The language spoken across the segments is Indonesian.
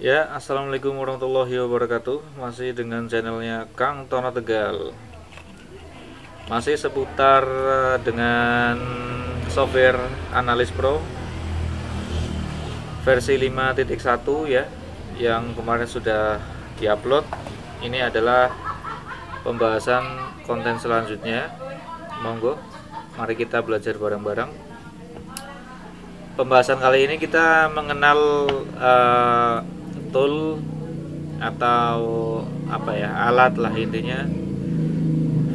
Ya, assalamualaikum warahmatullahi wabarakatuh. Masih dengan channelnya Kang Tono Tegal. Masih seputar dengan software Analis Pro versi 5.1 ya, yang kemarin sudah diupload. Ini adalah pembahasan konten selanjutnya. Monggo, mari kita belajar bareng-bareng. Pembahasan kali ini kita mengenal tool atau alat lah intinya,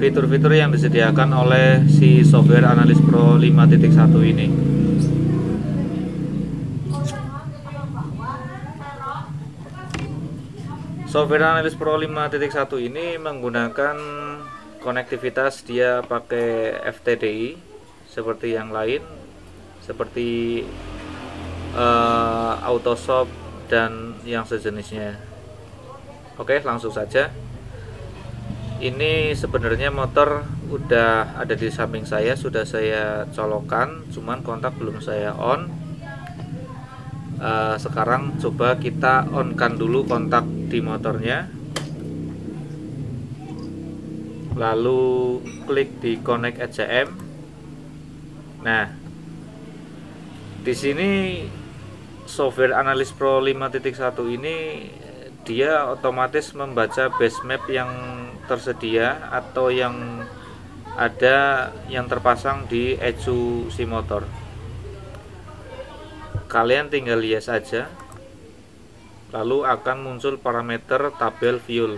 fitur-fitur yang disediakan oleh si software Analis Pro 5.1 ini. Software Analis Pro 5.1 ini menggunakan konektivitas, dia pakai FTDI seperti yang lain, seperti Autoshop dan yang sejenisnya. Oke, langsung saja. Ini sebenarnya motor udah ada di samping saya, sudah saya colokan, cuman kontak belum saya on. Sekarang coba kita on kan dulu kontak di motornya, lalu klik di connect ECM. Nah, di sini software Analis Pro 5.1 ini dia otomatis membaca base map yang tersedia atau yang ada yang terpasang di ECU si motor. Kalian tinggal lihat saja, lalu akan muncul parameter tabel fuel.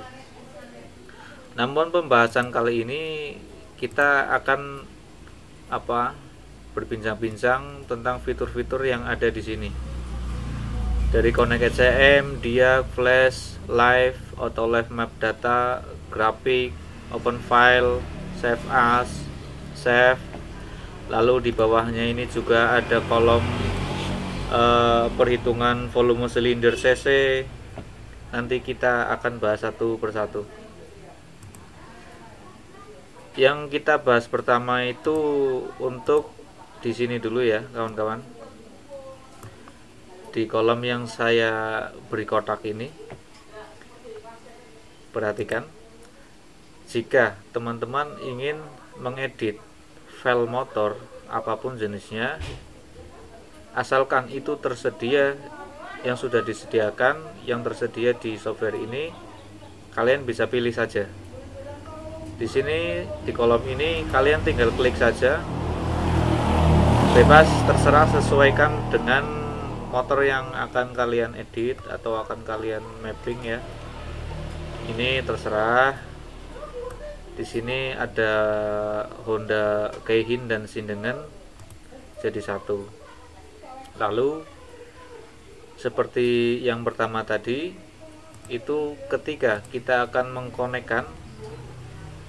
Namun pembahasan kali ini kita akan berbincang-bincang tentang fitur-fitur yang ada di sini. Dari Connect ECM, dia flash, live, auto live map data, grafik, open file, save as, save. Lalu di bawahnya ini juga ada kolom perhitungan volume silinder cc. Nanti kita akan bahas satu persatu. Yang kita bahas pertama itu untuk di sini dulu ya, kawan-kawan. Di kolom yang saya beri kotak ini, perhatikan, jika teman-teman ingin mengedit file motor apapun jenisnya, asalkan itu tersedia, yang sudah disediakan, yang tersedia di software ini, kalian bisa pilih saja. Di sini di kolom ini kalian tinggal klik saja, bebas, terserah, sesuaikan dengan motor yang akan kalian edit atau akan kalian mapping ya. Ini terserah. Di sini ada Honda Keihin dan Sindengan jadi satu. Lalu seperti yang pertama tadi, itu ketika kita akan mengkonekkan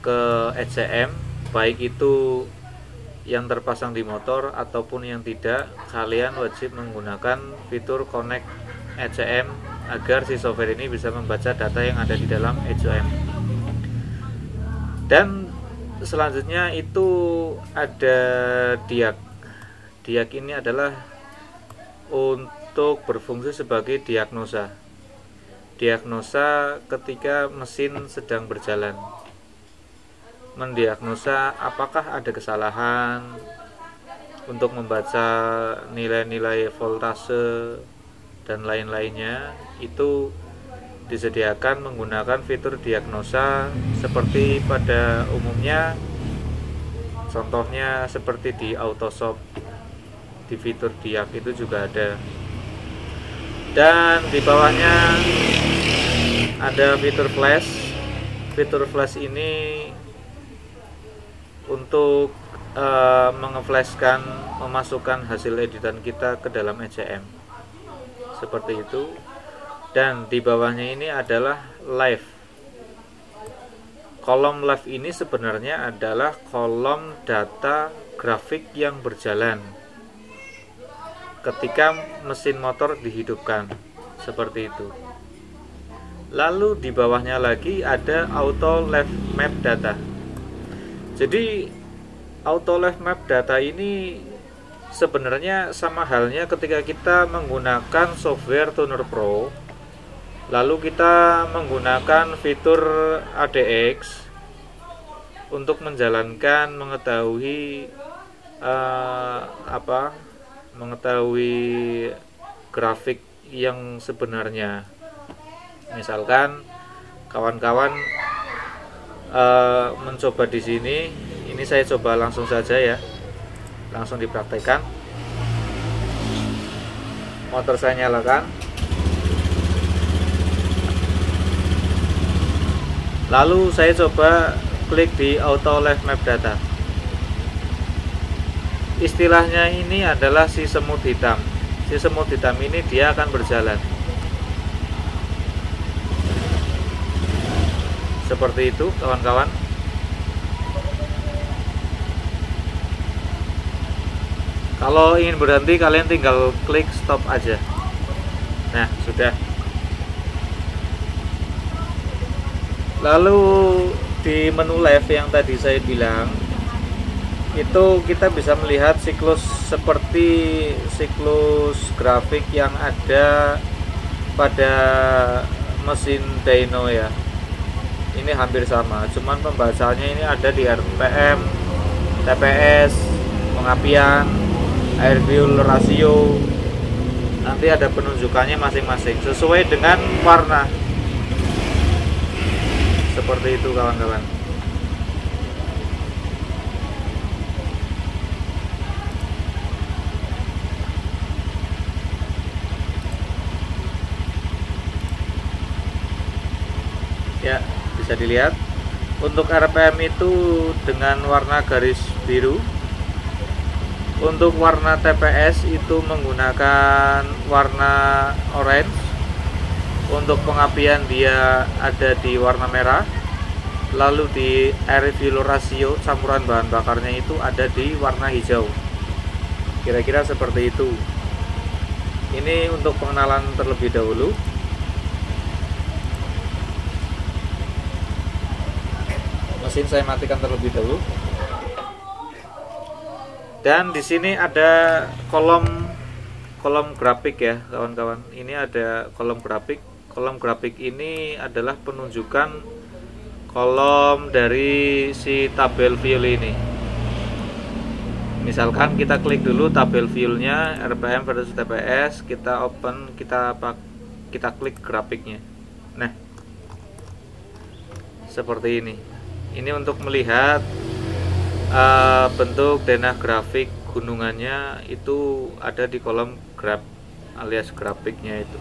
ke ECM, baik itu yang terpasang di motor ataupun yang tidak, kalian wajib menggunakan fitur connect ECM agar si software ini bisa membaca data yang ada di dalam ECM. Dan selanjutnya itu ada diag. Diag ini adalah untuk berfungsi sebagai diagnosa. Diagnosa ketika mesin sedang berjalan, mendiagnosa apakah ada kesalahan untuk membaca nilai-nilai voltase dan lain-lainnya. Itu disediakan menggunakan fitur diagnosa seperti pada umumnya, contohnya seperti di Autoshop, di fitur diag itu juga ada. Dan di bawahnya ada fitur flash. Fitur flash ini untuk mengeflashkan, memasukkan hasil editan kita ke dalam ECM seperti itu. Dan di bawahnya ini adalah live. Kolom live ini sebenarnya adalah kolom data grafik yang berjalan ketika mesin motor dihidupkan, seperti itu. Lalu di bawahnya lagi ada auto live map data. Jadi auto live map data ini sebenarnya sama halnya ketika kita menggunakan software Tuner Pro Lalu kita menggunakan fitur ADX untuk mengetahui mengetahui grafik yang sebenarnya. Misalkan kawan-kawan mencoba di sini, ini saya coba langsung saja ya, langsung dipraktekkan. Motor saya nyalakan, lalu saya coba klik di auto live map data. Istilahnya ini adalah si semut hitam. Si semut hitam ini dia akan berjalan seperti itu, kawan-kawan. Kalau ingin berhenti, kalian tinggal klik stop aja. Nah, sudah. Lalu di menu live yang tadi saya bilang, itu kita bisa melihat siklus seperti siklus grafik yang ada pada mesin dyno ya. Ini hampir sama, cuman pembahasannya ini ada di RPM, TPS, pengapian, air fuel ratio. Nanti ada penunjukannya masing-masing sesuai dengan warna. Seperti itu, kawan-kawan. Ya, bisa dilihat untuk RPM itu dengan warna garis biru. Untuk warna TPS itu menggunakan warna orange. Untuk pengapian dia ada di warna merah. Lalu di air fuel ratio, campuran bahan bakarnya itu ada di warna hijau. Kira-kira seperti itu. Ini untuk pengenalan terlebih dahulu. Mesin saya matikan terlebih dahulu. Dan di sini ada kolom grafik ya, kawan-kawan. Ini ada kolom grafik. Kolom grafik ini adalah penunjukan kolom dari si tabel fuel ini. Misalkan kita klik dulu tabel fuelnya, RPM versus TPS, kita open, kita klik grafiknya. Nah, seperti ini. Ini untuk melihat bentuk denah grafik gunungannya itu ada di kolom graf alias grafiknya itu.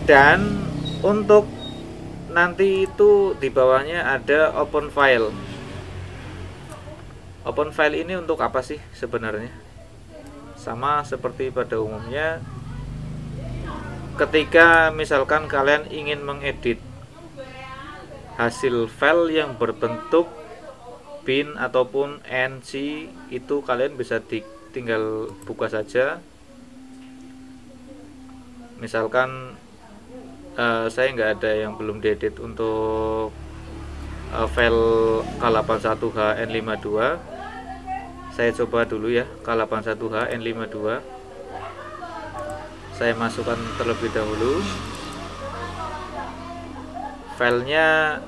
Dan untuk nanti itu di bawahnya ada open file. Open file ini untuk apa sih sebenarnya? Sama seperti pada umumnya, ketika misalkan kalian ingin mengedit hasil file yang berbentuk bin ataupun NC, itu kalian bisa tinggal buka saja. Misalkan saya nggak ada yang belum diedit untuk file K81H N52. Saya coba dulu ya, K81H N52. Saya masukkan terlebih dahulu. Filenya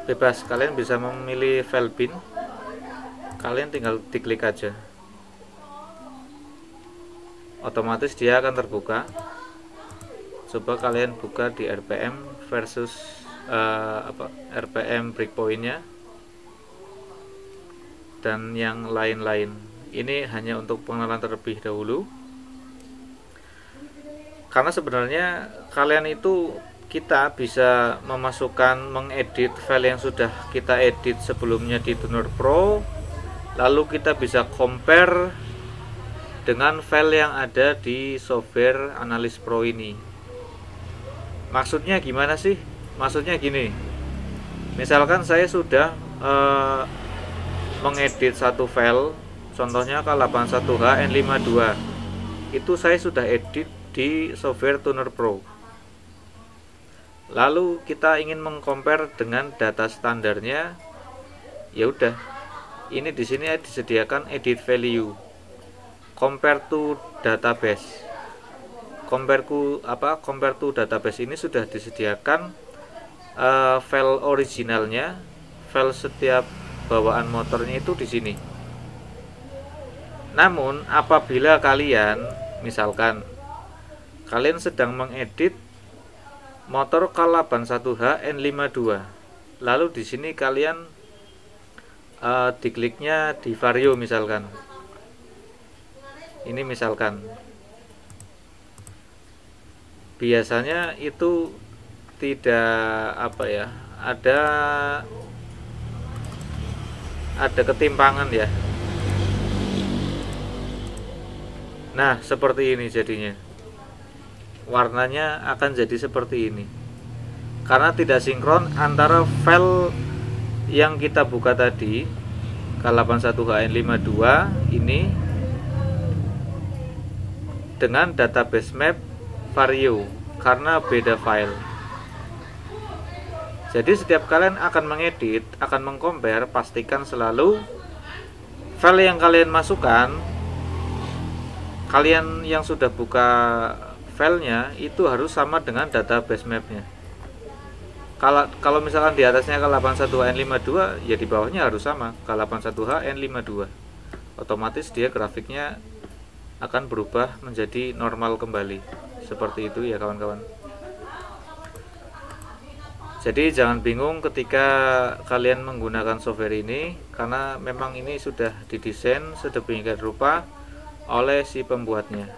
bebas, kalian bisa memilih file bin. Kalian tinggal diklik aja, otomatis dia akan terbuka. Coba kalian buka di RPM versus RPM breakpointnya dan yang lain-lain. Ini hanya untuk pengenalan terlebih dahulu, karena sebenarnya kalian itu, kita bisa memasukkan, mengedit file yang sudah kita edit sebelumnya di Tuner Pro, lalu kita bisa compare dengan file yang ada di software Analyst Pro ini. Maksudnya gimana sih? Maksudnya gini, misalkan saya sudah mengedit satu file, contohnya K81H N52, itu saya sudah edit di software Tuner Pro. Lalu kita ingin mengcompare dengan data standarnya, ya udah, ini di sini disediakan edit value, compare to database. compare to database ini sudah disediakan file originalnya, file setiap bawaan motornya itu di sini. Namun apabila kalian misalkan kalian sedang mengedit motor K81H N52, lalu di sini kalian dikliknya di Vario misalkan. Ini misalkan. Biasanya itu tidak ada ketimpangan ya. Nah, seperti ini jadinya. Warnanya akan jadi seperti ini. Karena tidak sinkron antara file yang kita buka tadi K81HN52 ini dengan database map Vario karena beda file. Jadi setiap kalian akan mengedit, akan mengcompare, pastikan selalu file yang kalian masukkan, kalian yang sudah buka filenya itu harus sama dengan database mapnya. Kalau misalkan di atasnya K81HN52, ya di bawahnya harus sama K81HN52. Otomatis dia grafiknya akan berubah menjadi normal kembali. Seperti itu ya kawan-kawan. Jadi jangan bingung ketika kalian menggunakan software ini, karena memang ini sudah didesain sedemikian rupa oleh si pembuatnya.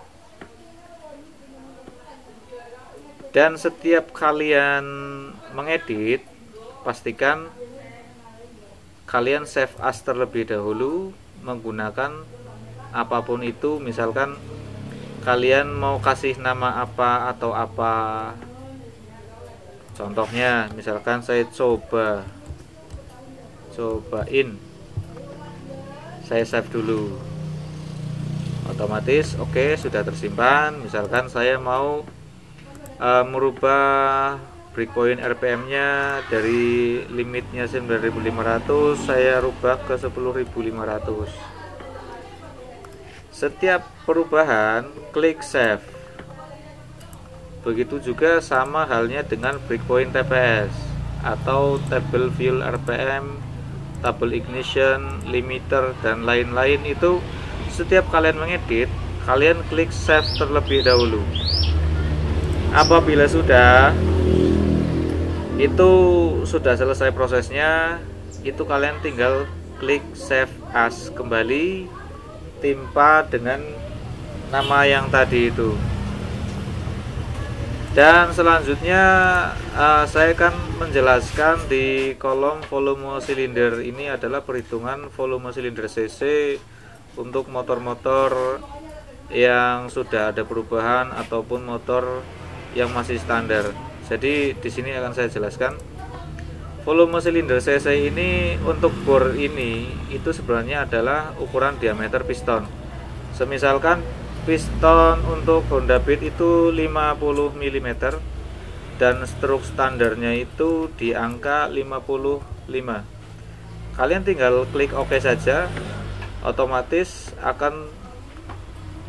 Dan setiap kalian mengedit, pastikan kalian save as terlebih dahulu menggunakan apapun itu. Misalkan kalian mau kasih nama apa atau apa, contohnya misalkan saya cobain, saya save dulu, otomatis oke, sudah tersimpan. Misalkan saya mau merubah breakpoint RPM nya dari limitnya 9.500 saya rubah ke 10.500. Setiap perubahan klik save. Begitu juga sama halnya dengan breakpoint TPS atau table fuel RPM, table ignition, limiter dan lain-lain. Itu setiap kalian mengedit, kalian klik save terlebih dahulu. Apabila itu sudah selesai prosesnya, itu kalian tinggal klik save as kembali, timpa dengan nama yang tadi itu. Dan selanjutnya saya akan menjelaskan di kolom volume silinder. Ini adalah perhitungan volume silinder cc untuk motor-motor yang sudah ada perubahan ataupun motor yang masih standar. Jadi di sini akan saya jelaskan volume silinder cc ini. Untuk bor ini itu sebenarnya adalah ukuran diameter piston. Semisalkan piston untuk Honda Beat itu 50 mm dan stroke standarnya itu di angka 55. Kalian tinggal klik OK saja, otomatis akan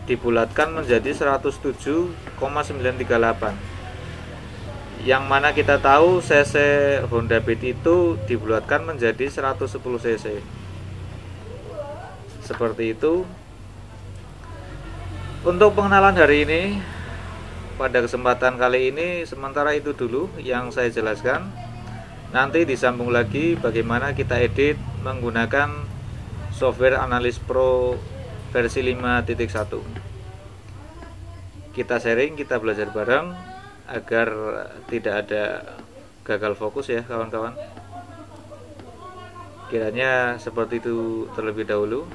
dibulatkan menjadi 107,938, yang mana kita tahu cc Honda Beat itu dibulatkan menjadi 110 cc. Seperti itu. Untuk pengenalan hari ini, pada kesempatan kali ini sementara itu dulu yang saya jelaskan. Nanti disambung lagi bagaimana kita edit menggunakan software Analyst Pro versi 5.1. Kita sharing, kita belajar bareng agar tidak ada gagal fokus ya kawan-kawan. Kiranya seperti itu terlebih dahulu.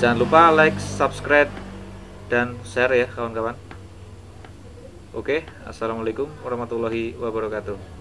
Jangan lupa like, subscribe, dan share ya kawan-kawan. Oke, assalamualaikum warahmatullahi wabarakatuh.